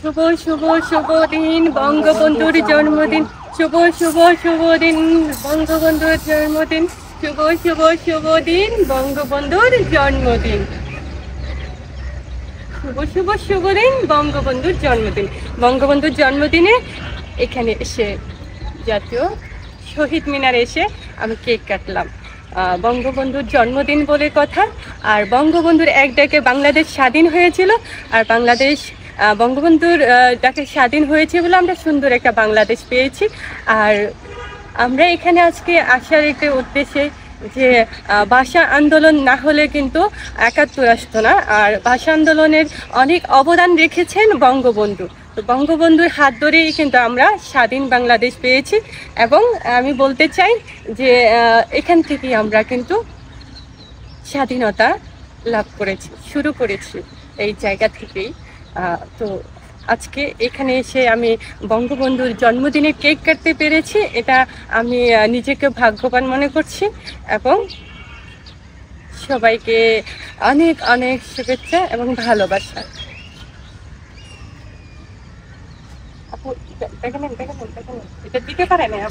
শুভ শুভ শুভ দিন বঙ্গবন্ধুর জন্মদিন। শুভ শুভ শুভ দিন বঙ্গবন্ধুর জন্মদিন। শুভ শুভ শুভ দিন বঙ্গবন্ধুর জন্মদিন। শুভ শুভ শুভ দিন বঙ্গবন্ধুর জন্মদিন। বঙ্গবন্ধুর জন্মদিনে এখানে এসে জাতীয় শহীদ মিনারে এসে আমি কেক কাটলাম। বঙ্গবন্ধুর জন্মদিন বলে কথা। আর বঙ্গবন্ধুর এক ডাকে বাংলাদেশ স্বাধীন হয়েছিল। আর বাংলাদেশ বঙ্গবন্ধুর ডাকে স্বাধীন হয়েছে বলে আমরা সুন্দর একটা বাংলাদেশ পেয়েছি। আর আমরা এখানে আজকে আসার একটা উদ্দেশ্যে যে ভাষা আন্দোলন না হলে কিন্তু ৭১ আসতো না। আর ভাষা আন্দোলনের অনেক অবদান রেখেছেন বঙ্গবন্ধু। তো বঙ্গবন্ধুর হাত ধরেই কিন্তু আমরা স্বাধীন বাংলাদেশ পেয়েছি। এবং আমি বলতে চাই যে এখান থেকেই আমরা কিন্তু স্বাধীনতা লাভ করেছি, শুরু করেছি এই জায়গা থেকেই। তো আজকে এখানে এসে আমি বঙ্গবন্ধুর জন্মদিনে কেক কাটতে পেরেছি, এটা আমি নিজেকে ভাগ্যবান মনে করছি। এবং সবাইকে অনেক অনেক শুভেচ্ছা এবং ভালোবাসা। আপু দেখেন এটা দিতে পারেন আপু?